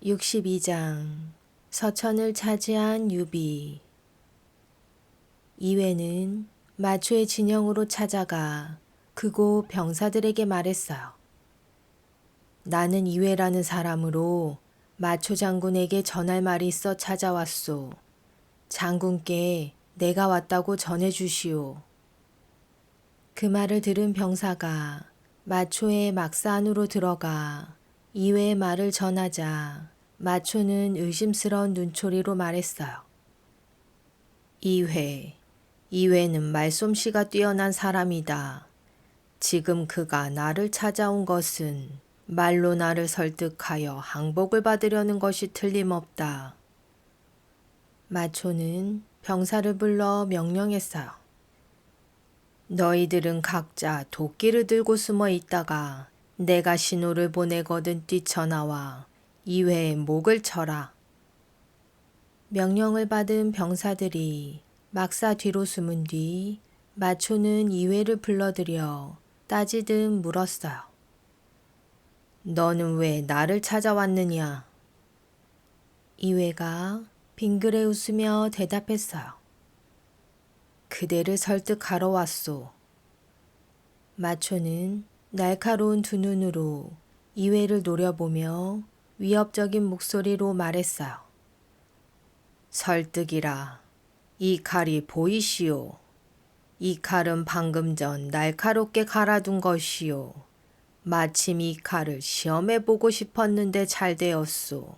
62장 서천을 차지한 유비. 이회는 마초의 진영으로 찾아가 그곳 병사들에게 말했어요. 나는 이회라는 사람으로 마초 장군에게 전할 말이 있어 찾아왔소. 장군께 내가 왔다고 전해주시오. 그 말을 들은 병사가 마초의 막사 안으로 들어가 이회의 말을 전하자 마초는 의심스러운 눈초리로 말했어요. 이회는 말솜씨가 뛰어난 사람이다. 지금 그가 나를 찾아온 것은 말로 나를 설득하여 항복을 받으려는 것이 틀림없다. 마초는 병사를 불러 명령했어요. 너희들은 각자 도끼를 들고 숨어 있다가 내가 신호를 보내거든 뛰쳐나와 이회의 목을 쳐라. 명령을 받은 병사들이 막사 뒤로 숨은 뒤 마초는 이회를 불러들여 따지듯 물었어요. 너는 왜 나를 찾아왔느냐? 이회가 빙그레 웃으며 대답했어요. 그대를 설득하러 왔소. 마초는 날카로운 두 눈으로 이회를 노려보며 위협적인 목소리로 말했어요. 설득이라. 이 칼이 보이시오. 이 칼은 방금 전 날카롭게 갈아둔 것이오. 마침 이 칼을 시험해보고 싶었는데 잘 되었소.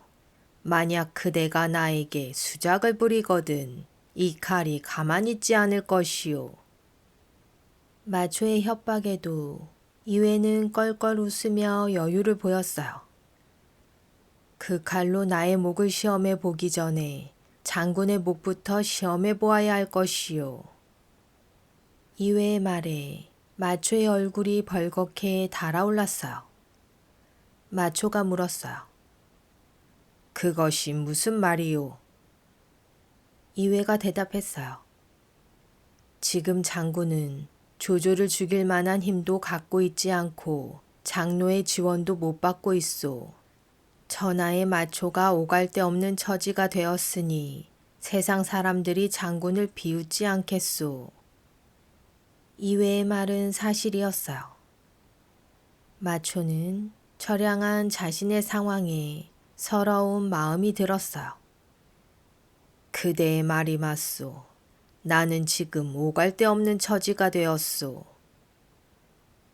만약 그대가 나에게 수작을 부리거든 이 칼이 가만히 있지 않을 것이오. 마초의 협박에도 이회는 껄껄 웃으며 여유를 보였어요. 그 칼로 나의 목을 시험해 보기 전에 장군의 목부터 시험해 보아야 할 것이오. 이회의 말에 마초의 얼굴이 벌겋게 달아올랐어요. 마초가 물었어요. 그것이 무슨 말이오? 이회가 대답했어요. 지금 장군은 조조를 죽일 만한 힘도 갖고 있지 않고 장로의 지원도 못 받고 있소. 전하의 마초가 오갈 데 없는 처지가 되었으니 세상 사람들이 장군을 비웃지 않겠소. 이회의 말은 사실이었어요. 마초는 처량한 자신의 상황에 서러운 마음이 들었어요. 그대의 말이 맞소. 나는 지금 오갈 데 없는 처지가 되었소.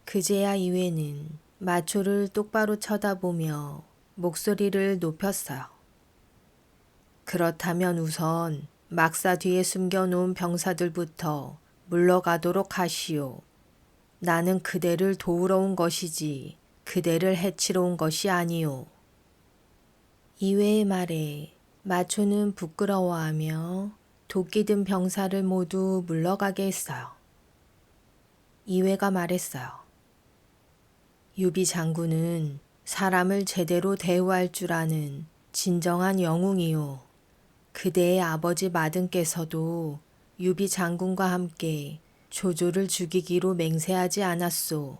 그제야 이회는 마초를 똑바로 쳐다보며 목소리를 높였어요. 그렇다면 우선 막사 뒤에 숨겨놓은 병사들부터 물러가도록 하시오. 나는 그대를 도우러 온 것이지 그대를 해치러 온 것이 아니오. 이회의 말에 마초는 부끄러워하며 도끼 든 병사를 모두 물러가게 했어요. 이회가 말했어요. 유비 장군은 사람을 제대로 대우할 줄 아는 진정한 영웅이오. 그대의 아버지 마등께서도 유비 장군과 함께 조조를 죽이기로 맹세하지 않았소.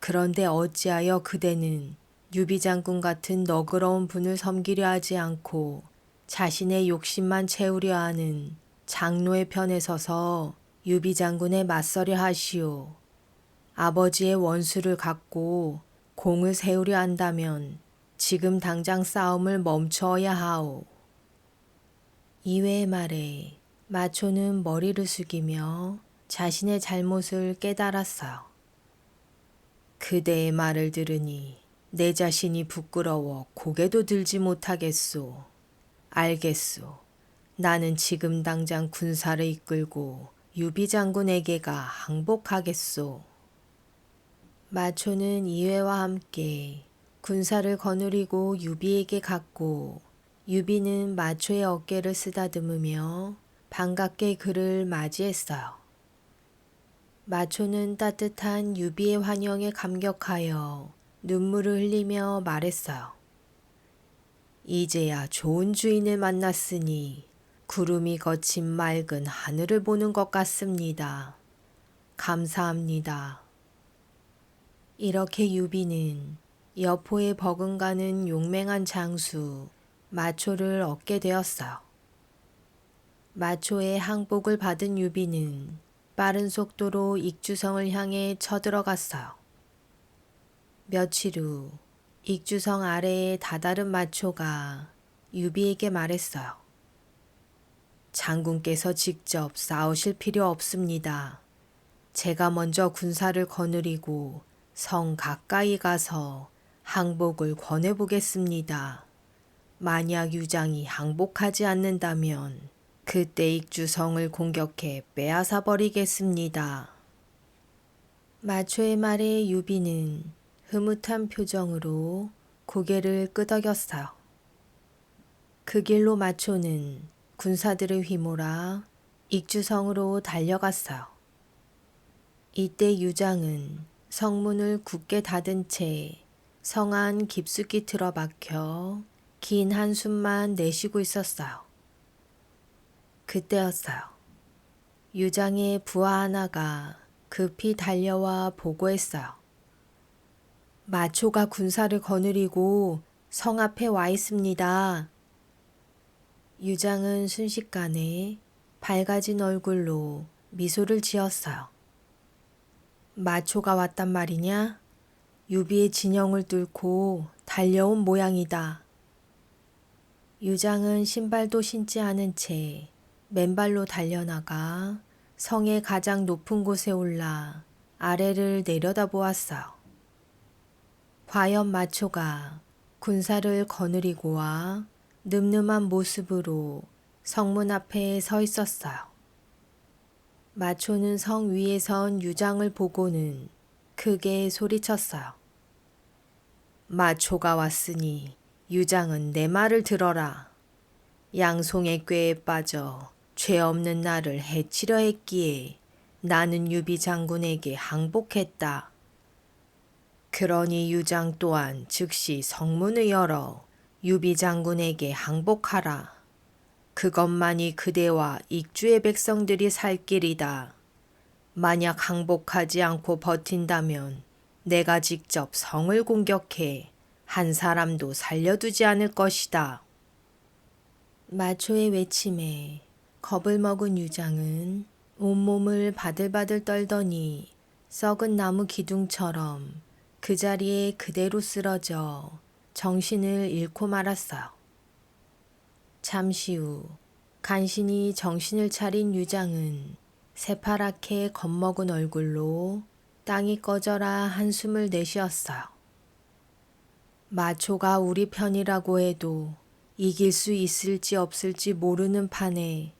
그런데 어찌하여 그대는 유비 장군 같은 너그러운 분을 섬기려 하지 않고 자신의 욕심만 채우려 하는 장로의 편에 서서 유비 장군에 맞서려 하시오. 아버지의 원수를 갖고 공을 세우려 한다면 지금 당장 싸움을 멈춰야 하오. 이회의 말에 마초는 머리를 숙이며 자신의 잘못을 깨달았어요. 그대의 말을 들으니 내 자신이 부끄러워 고개도 들지 못하겠소. 알겠소. 나는 지금 당장 군사를 이끌고 유비 장군에게가 항복하겠소. 마초는 이회와 함께 군사를 거느리고 유비에게 갔고 유비는 마초의 어깨를 쓰다듬으며 반갑게 그를 맞이했어요. 마초는 따뜻한 유비의 환영에 감격하여 눈물을 흘리며 말했어요. 이제야 좋은 주인을 만났으니 구름이 거친 맑은 하늘을 보는 것 같습니다. 감사합니다. 이렇게 유비는 여포에 버금가는 용맹한 장수 마초를 얻게 되었어요. 마초의 항복을 받은 유비는 빠른 속도로 익주성을 향해 쳐들어갔어요. 며칠 후 익주성 아래에 다다른 마초가 유비에게 말했어요. 장군께서 직접 싸우실 필요 없습니다. 제가 먼저 군사를 거느리고 성 가까이 가서 항복을 권해보겠습니다. 만약 유장이 항복하지 않는다면 그때 익주성을 공격해 빼앗아 버리겠습니다. 마초의 말에 유비는 흐뭇한 표정으로 고개를 끄덕였어요. 그 길로 마초는 군사들을 휘몰아 익주성으로 달려갔어요. 이때 유장은 성문을 굳게 닫은 채 성 안 깊숙이 틀어박혀 긴 한숨만 내쉬고 있었어요. 그때였어요. 유장의 부하 하나가 급히 달려와 보고했어요. 마초가 군사를 거느리고 성 앞에 와 있습니다. 유장은 순식간에 밝아진 얼굴로 미소를 지었어요. 마초가 왔단 말이냐? 유비의 진영을 뚫고 달려온 모양이다. 유장은 신발도 신지 않은 채 맨발로 달려나가 성의 가장 높은 곳에 올라 아래를 내려다보았어요. 과연 마초가 군사를 거느리고 와 늠름한 모습으로 성문 앞에 서 있었어요. 마초는 성 위에 선 유장을 보고는 크게 소리쳤어요. 마초가 왔으니 유장은 내 말을 들어라. 양송의 꾀에 빠져 죄 없는 나를 해치려 했기에 나는 유비 장군에게 항복했다. 그러니 유장 또한 즉시 성문을 열어 유비 장군에게 항복하라. 그것만이 그대와 익주의 백성들이 살 길이다. 만약 항복하지 않고 버틴다면 내가 직접 성을 공격해 한 사람도 살려두지 않을 것이다. 마초의 외침에 겁을 먹은 유장은 온몸을 바들바들 떨더니 썩은 나무 기둥처럼 그 자리에 그대로 쓰러져 정신을 잃고 말았어요. 잠시 후 간신히 정신을 차린 유장은 새파랗게 겁먹은 얼굴로 땅이 꺼져라 한숨을 내쉬었어요. 마초가 우리 편이라고 해도 이길 수 있을지 없을지 모르는 판에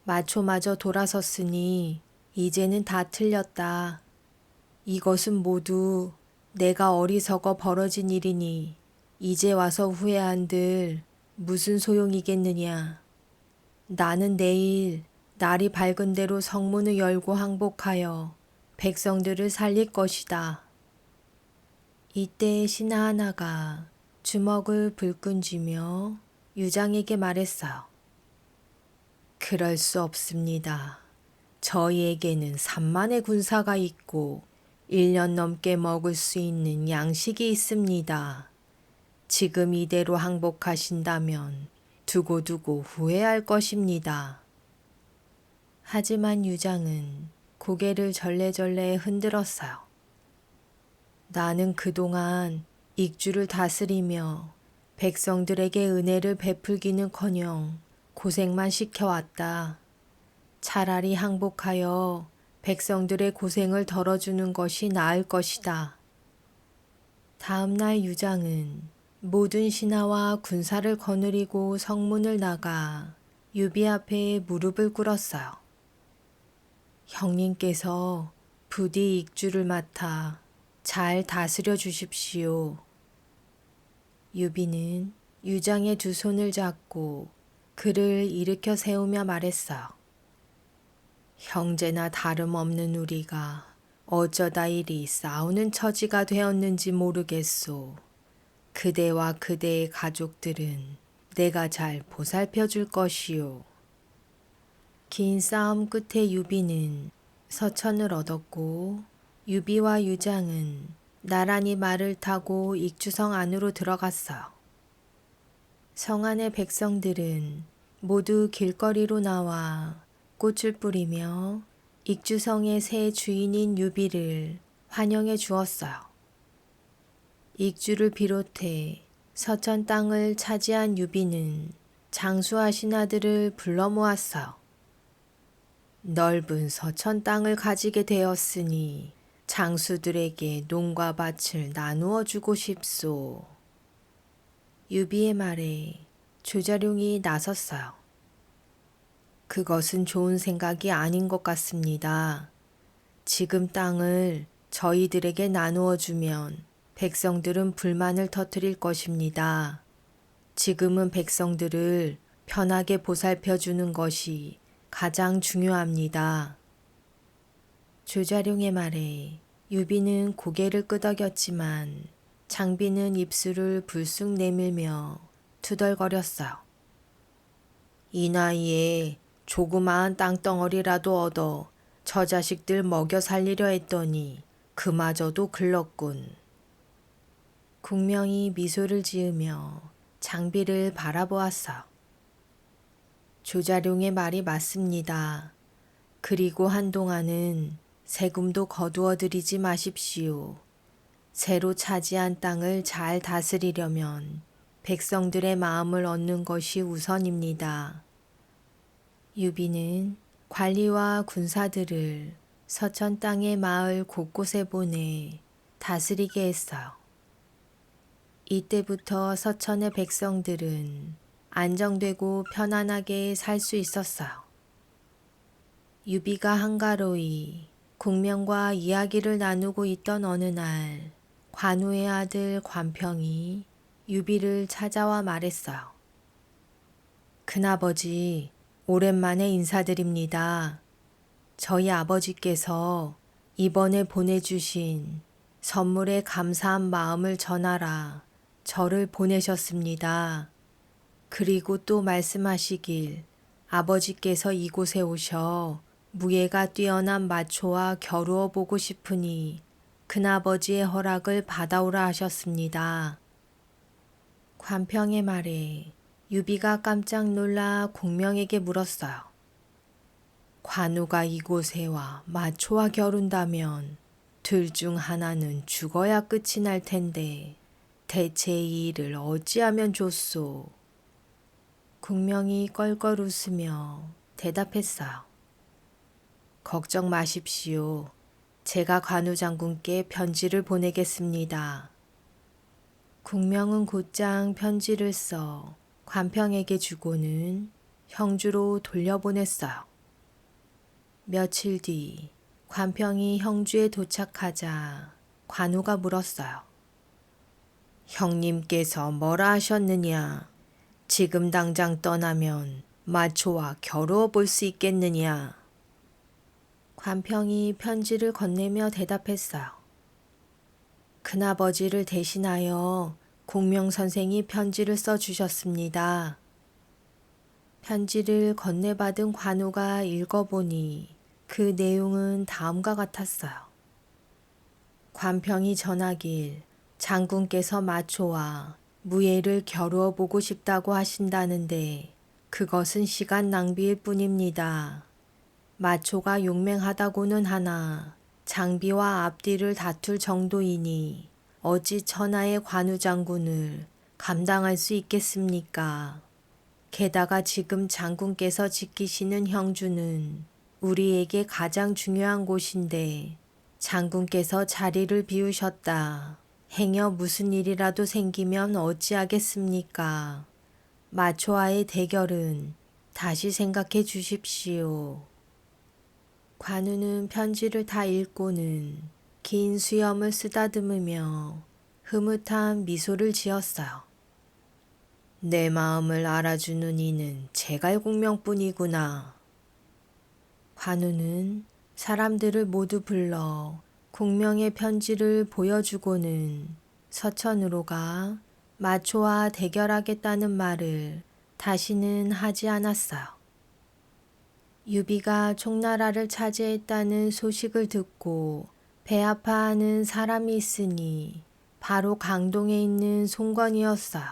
마초마저 돌아섰으니 이제는 다 틀렸다. 이것은 모두 내가 어리석어 벌어진 일이니 이제 와서 후회한들 무슨 소용이겠느냐. 나는 내일 날이 밝은 대로 성문을 열고 항복하여 백성들을 살릴 것이다. 이때 신하 하나가 주먹을 불끈 쥐며 유장에게 말했어요. 그럴 수 없습니다. 저희에게는 3만의 군사가 있고 1년 넘게 먹을 수 있는 양식이 있습니다. 지금 이대로 항복하신다면 두고두고 후회할 것입니다. 하지만 유장은 고개를 절레절레 흔들었어요. 나는 그동안 익주를 다스리며 백성들에게 은혜를 베풀기는커녕 고생만 시켜왔다. 차라리 항복하여 백성들의 고생을 덜어주는 것이 나을 것이다. 다음 날 유장은 모든 신하와 군사를 거느리고 성문을 나가 유비 앞에 무릎을 꿇었어요. 형님께서 부디 익주를 맡아 잘 다스려 주십시오. 유비는 유장의 두 손을 잡고 그를 일으켜 세우며 말했어요. 형제나 다름없는 우리가 어쩌다 이리 싸우는 처지가 되었는지 모르겠소. 그대와 그대의 가족들은 내가 잘 보살펴 줄 것이오. 긴 싸움 끝에 유비는 서천을 얻었고 유비와 유장은 나란히 말을 타고 익주성 안으로 들어갔어요. 성 안의 백성들은 모두 길거리로 나와 꽃을 뿌리며 익주성의 새 주인인 유비를 환영해 주었어요. 익주를 비롯해 서천 땅을 차지한 유비는 장수하신 아들을 불러 모았어요. 넓은 서천 땅을 가지게 되었으니 장수들에게 농과 밭을 나누어 주고 싶소. 유비의 말에 조자룡이 나섰어요. 그것은 좋은 생각이 아닌 것 같습니다. 지금 땅을 저희들에게 나누어 주면 백성들은 불만을 터뜨릴 것입니다. 지금은 백성들을 편하게 보살펴 주는 것이 가장 중요합니다. 조자룡의 말에 유비는 고개를 끄덕였지만 장비는 입술을 불쑥 내밀며 투덜거렸어요. 이 나이에 조그마한 땅덩어리라도 얻어 저 자식들 먹여 살리려 했더니 그마저도 글렀군. 국명이 미소를 지으며 장비를 바라보았어요. 조자룡의 말이 맞습니다. 그리고 한동안은 세금도 거두어 들이지 마십시오. 새로 차지한 땅을 잘 다스리려면 백성들의 마음을 얻는 것이 우선입니다. 유비는 관리와 군사들을 서천 땅의 마을 곳곳에 보내 다스리게 했어요. 이때부터 서천의 백성들은 안정되고 편안하게 살 수 있었어요. 유비가 한가로이 국명과 이야기를 나누고 있던 어느 날 관우의 아들 관평이 유비를 찾아와 말했어요. 큰아버지, 오랜만에 인사드립니다. 저희 아버지께서 이번에 보내주신 선물에 감사한 마음을 전하라 저를 보내셨습니다. 그리고 또 말씀하시길 아버지께서 이곳에 오셔 무예가 뛰어난 마초와 겨루어 보고 싶으니 큰아버지의 허락을 받아오라 하셨습니다. 관평의 말에 유비가 깜짝 놀라 공명에게 물었어요. 관우가 이곳에 와 마초와 겨룬다면 둘 중 하나는 죽어야 끝이 날 텐데 대체 이 일을 어찌하면 좋소? 국명이 껄껄 웃으며 대답했어요. 걱정 마십시오. 제가 관우 장군께 편지를 보내겠습니다. 국명은 곧장 편지를 써 관평에게 주고는 형주로 돌려보냈어요. 며칠 뒤 관평이 형주에 도착하자 관우가 물었어요. 형님께서 뭐라 하셨느냐? 지금 당장 떠나면 마초와 겨루어 볼 수 있겠느냐? 관평이 편지를 건네며 대답했어요. 큰아버지를 대신하여 공명 선생이 편지를 써주셨습니다. 편지를 건네받은 관우가 읽어보니 그 내용은 다음과 같았어요. 관평이 전하길 장군께서 마초와 무예를 겨루어 보고 싶다고 하신다는데 그것은 시간 낭비일 뿐입니다. 마초가 용맹하다고는 하나 장비와 앞뒤를 다툴 정도이니 어찌 천하의 관우 장군을 감당할 수 있겠습니까? 게다가 지금 장군께서 지키시는 형주는 우리에게 가장 중요한 곳인데 장군께서 자리를 비우셨다. 행여 무슨 일이라도 생기면 어찌하겠습니까? 마초와의 대결은 다시 생각해 주십시오. 관우는 편지를 다 읽고는 긴 수염을 쓰다듬으며 흐뭇한 미소를 지었어요. 내 마음을 알아주는 이는 제갈공명뿐이구나. 관우는 사람들을 모두 불러 공명의 편지를 보여주고는 서천으로 가 마초와 대결하겠다는 말을 다시는 하지 않았어요. 유비가 총나라를 차지했다는 소식을 듣고 배 아파하는 사람이 있으니 바로 강동에 있는 송건이었어요.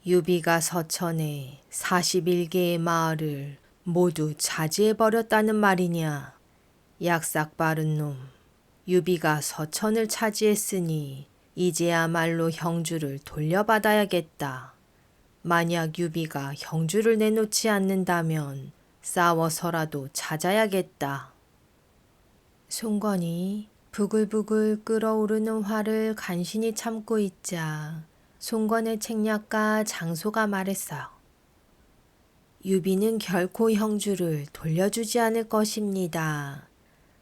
유비가 서천에 41개의 마을을 모두 차지해버렸다는 말이냐. 약삭 빠른 놈. 유비가 서천을 차지했으니 이제야말로 형주를 돌려받아야겠다. 만약 유비가 형주를 내놓지 않는다면 싸워서라도 찾아야겠다. 송건이 부글부글 끓어오르는 화를 간신히 참고 있자 송건의 책략가 장소가 말했어요. 유비는 결코 형주를 돌려주지 않을 것입니다.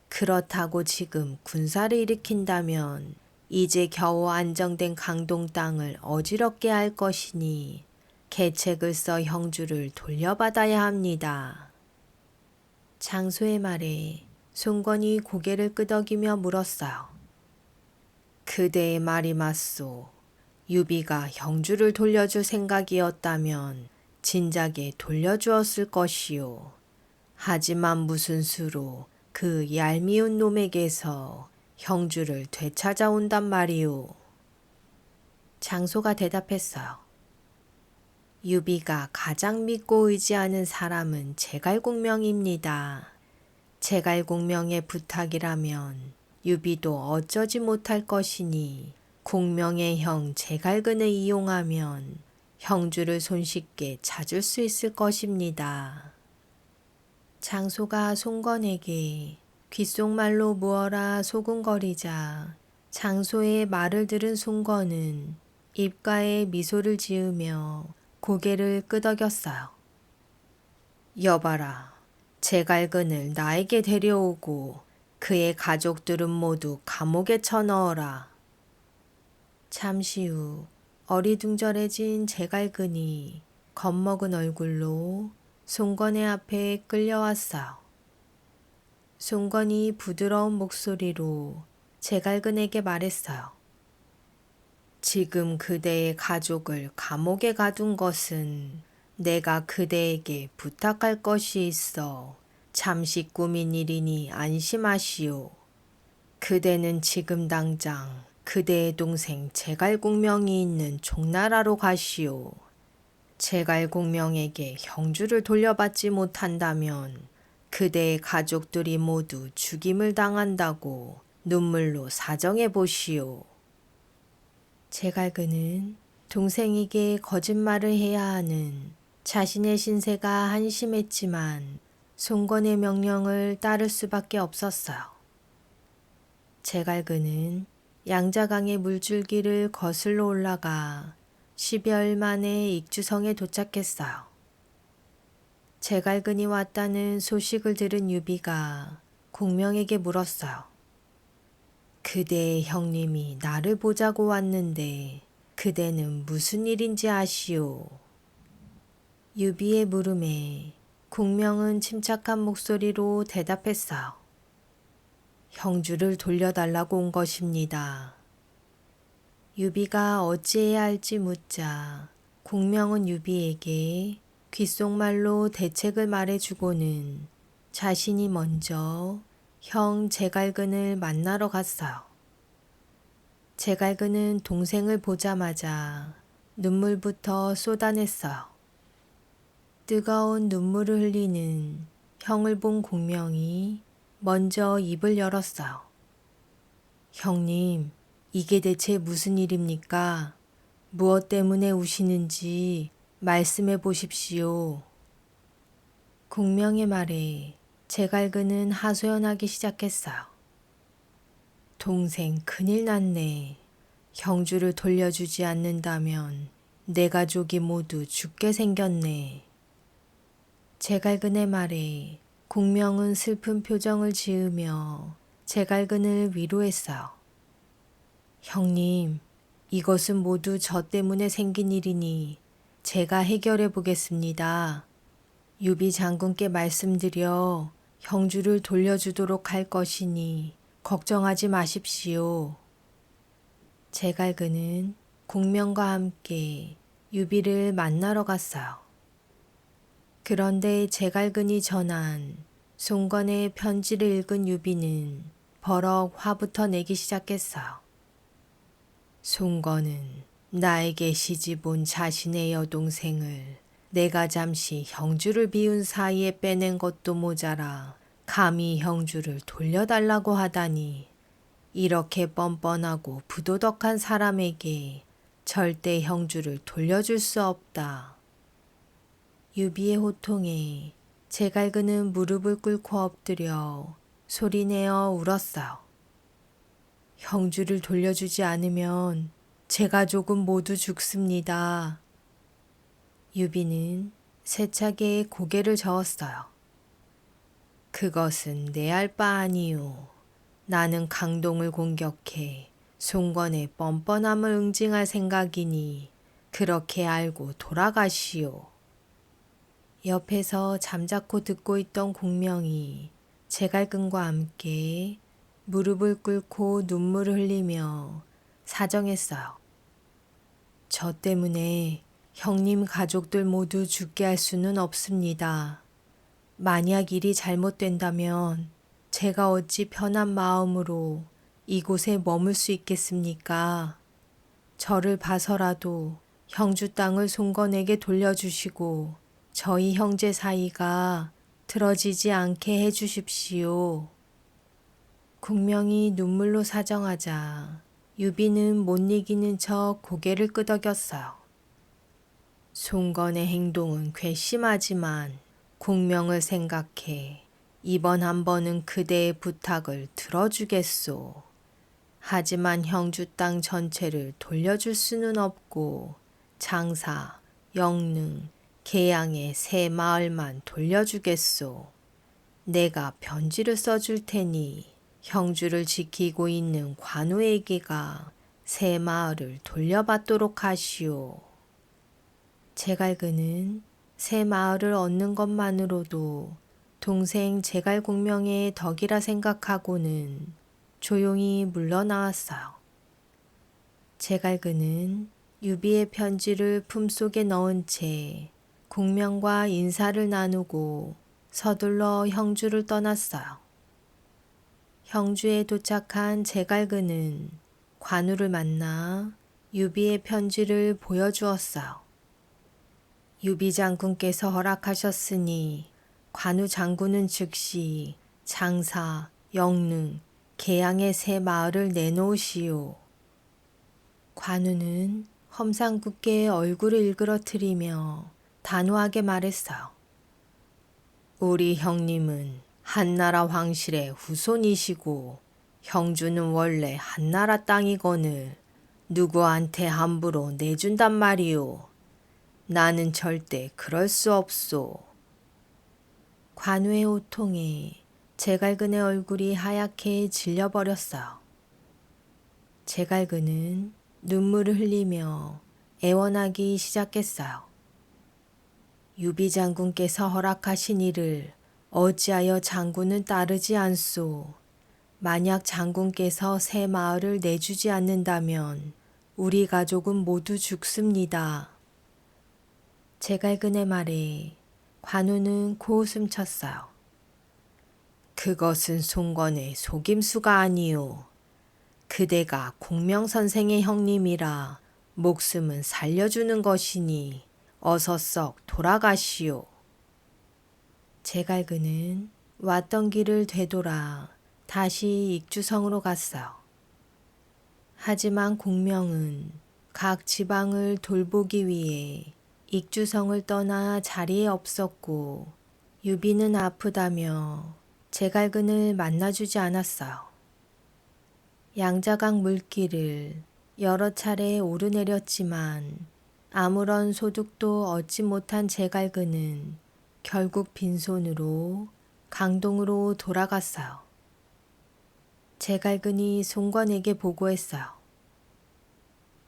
그렇다고 지금 군사를 일으킨다면 이제 겨우 안정된 강동 땅을 어지럽게 할 것이니 계책을 써 형주를 돌려받아야 합니다. 장소의 말에 송건이 고개를 끄덕이며 물었어요. 그대의 말이 맞소. 유비가 형주를 돌려줄 생각이었다면 진작에 돌려주었을 것이요. 하지만 무슨 수로 그 얄미운 놈에게서 형주를 되찾아온단 말이오. 장소가 대답했어요. 유비가 가장 믿고 의지하는 사람은 제갈공명입니다. 제갈공명의 부탁이라면 유비도 어쩌지 못할 것이니 공명의 형 제갈근을 이용하면 형주를 손쉽게 찾을 수 있을 것입니다. 장소가 송건에게 귓속말로 무어라 소근거리자 장소의 말을 들은 송건은 입가에 미소를 지으며 고개를 끄덕였어요. 여봐라. 제갈근을 나에게 데려오고 그의 가족들은 모두 감옥에 쳐넣어라. 잠시 후 어리둥절해진 제갈근이 겁먹은 얼굴로 송건의 앞에 끌려왔어요. 송건이 부드러운 목소리로 제갈근에게 말했어요. 지금 그대의 가족을 감옥에 가둔 것은 내가 그대에게 부탁할 것이 있어 잠시 꾸민 일이니 안심하시오. 그대는 지금 당장 그대의 동생 제갈공명이 있는 종나라로 가시오. 제갈공명에게 형주를 돌려받지 못한다면 그대의 가족들이 모두 죽임을 당한다고 눈물로 사정해 보시오. 제갈근은 동생에게 거짓말을 해야 하는 자신의 신세가 한심했지만 송건의 명령을 따를 수밖에 없었어요. 제갈근은 양자강의 물줄기를 거슬러 올라가 10여일 만에 익주성에 도착했어요. 제갈근이 왔다는 소식을 들은 유비가 공명에게 물었어요. 그대의 형님이 나를 보자고 왔는데 그대는 무슨 일인지 아시오? 유비의 물음에 공명은 침착한 목소리로 대답했어요. 형주를 돌려달라고 온 것입니다. 유비가 어찌해야 할지 묻자 공명은 유비에게 귓속말로 대책을 말해주고는 자신이 먼저 형 제갈근을 만나러 갔어요. 제갈근은 동생을 보자마자 눈물부터 쏟아냈어요. 뜨거운 눈물을 흘리는 형을 본 공명이 먼저 입을 열었어요. 형님, 이게 대체 무슨 일입니까? 무엇 때문에 우시는지 말씀해 보십시오. 공명의 말에 제갈근은 하소연하기 시작했어요. 동생 큰일 났네. 형주를 돌려주지 않는다면 내 가족이 모두 죽게 생겼네. 제갈근의 말에 공명은 슬픈 표정을 지으며 제갈근을 위로했어요. 형님, 이것은 모두 저 때문에 생긴 일이니 제가 해결해 보겠습니다. 유비 장군께 말씀드려 형주를 돌려주도록 할 것이니 걱정하지 마십시오. 제갈근은 공명과 함께 유비를 만나러 갔어요. 그런데 제갈근이 전한 송건의 편지를 읽은 유비는 버럭 화부터 내기 시작했어요. 송건은 나에게 시집 온 자신의 여동생을 내가 잠시 형주를 비운 사이에 빼낸 것도 모자라 감히 형주를 돌려달라고 하다니, 이렇게 뻔뻔하고 부도덕한 사람에게 절대 형주를 돌려줄 수 없다. 유비의 호통에 제갈그는 무릎을 꿇고 엎드려 소리내어 울었어요. 형주를 돌려주지 않으면 제 가족은 모두 죽습니다. 유비는 세차게 고개를 저었어요. 그것은 내 알 바 아니오. 나는 강동을 공격해 송건의 뻔뻔함을 응징할 생각이니 그렇게 알고 돌아가시오. 옆에서 잠자코 듣고 있던 공명이 제갈근과 함께 무릎을 꿇고 눈물을 흘리며 사정했어요. 저 때문에 형님 가족들 모두 죽게 할 수는 없습니다. 만약 일이 잘못된다면 제가 어찌 편한 마음으로 이곳에 머물 수 있겠습니까? 저를 봐서라도 형주 땅을 송건에게 돌려주시고 저희 형제 사이가 틀어지지 않게 해주십시오. 국명이 눈물로 사정하자 유비는 못 이기는 척 고개를 끄덕였어요. 송건의 행동은 괘씸하지만 국명을 생각해 이번 한 번은 그대의 부탁을 들어주겠소. 하지만 형주 땅 전체를 돌려줄 수는 없고 장사, 영릉, 계양의 세 마을만 돌려주겠소. 내가 편지를 써줄 테니 형주를 지키고 있는 관우에게가 세 마을을 돌려받도록 하시오. 제갈그는 새 마을을 얻는 것만으로도 동생 제갈공명의 덕이라 생각하고는 조용히 물러나왔어요. 제갈그는 유비의 편지를 품속에 넣은 채 공명과 인사를 나누고 서둘러 형주를 떠났어요. 형주에 도착한 제갈그는 관우를 만나 유비의 편지를 보여주었어요. 유비 장군께서 허락하셨으니 관우 장군은 즉시 장사, 영릉, 계양의 세 마을을 내놓으시오. 관우는 험상궂게 얼굴을 일그러뜨리며 단호하게 말했어요. 우리 형님은 한나라 황실의 후손이시고 형주는 원래 한나라 땅이거늘 누구한테 함부로 내준단 말이오. 나는 절대 그럴 수 없소. 관우의 호통에 제갈근의 얼굴이 하얗게 질려버렸어요. 제갈근은 눈물을 흘리며 애원하기 시작했어요. 유비 장군께서 허락하신 일을 어찌하여 장군은 따르지 않소. 만약 장군께서 새 마을을 내주지 않는다면 우리 가족은 모두 죽습니다. 제갈근의 말에 관우는 코웃음 쳤어요. 그것은 송건의 속임수가 아니오. 그대가 공명선생의 형님이라 목숨은 살려주는 것이니 어서 썩 돌아가시오. 제갈근은 왔던 길을 되돌아 다시 익주성으로 갔어요. 하지만 공명은 각 지방을 돌보기 위해 익주성을 떠나 자리에 없었고 유비는 아프다며 제갈근을 만나주지 않았어요. 양자강 물길을 여러 차례 오르내렸지만 아무런 소득도 얻지 못한 제갈근은 결국 빈손으로 강동으로 돌아갔어요. 제갈근이 송건에게 보고했어요.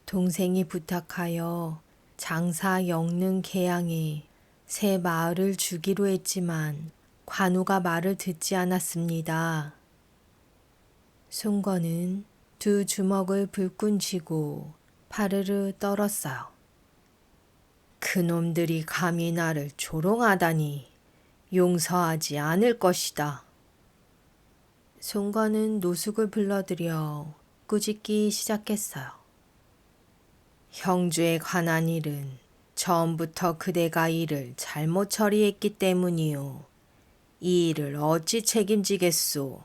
동생이 부탁하여 장사 영릉 계양에 새 마을을 주기로 했지만 관우가 말을 듣지 않았습니다. 송건은 두 주먹을 불끈 쥐고 파르르 떨었어요. 그놈들이 감히 나를 조롱하다니 용서하지 않을 것이다. 송건은 노숙을 불러들여 꾸짖기 시작했어요. 형주에 관한 일은 처음부터 그대가 이를 잘못 처리했기 때문이요. 이 일을 어찌 책임지겠소?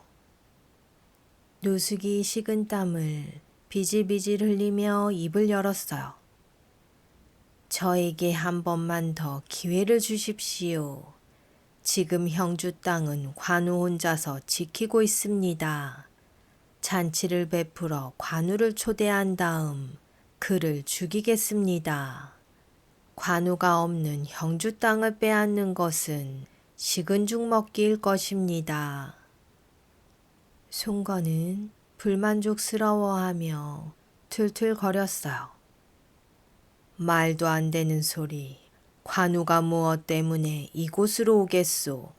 노숙이 식은 땀을 비질비질 흘리며 입을 열었어요. 저에게 한 번만 더 기회를 주십시오. 지금 형주 땅은 관우 혼자서 지키고 있습니다. 잔치를 베풀어 관우를 초대한 다음 그를 죽이겠습니다. 관우가 없는 형주 땅을 빼앗는 것은 식은 죽 먹기일 것입니다. 송건은 불만족스러워하며 툴툴거렸어요. 말도 안 되는 소리. 관우가 무엇 때문에 이곳으로 오겠소?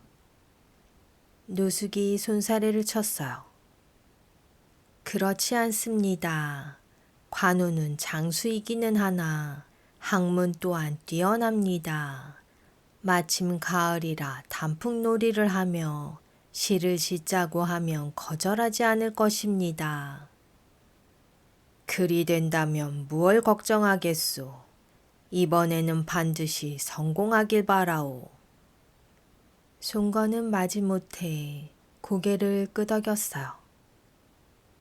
노숙이 손사래를 쳤어요. 그렇지 않습니다. 관우는 장수이기는 하나 학문 또한 뛰어납니다. 마침 가을이라 단풍놀이를 하며 시를 짓자고 하면 거절하지 않을 것입니다. 그리 된다면 무얼 걱정하겠소? 이번에는 반드시 성공하길 바라오. 송건은 마지못해 고개를 끄덕였어요.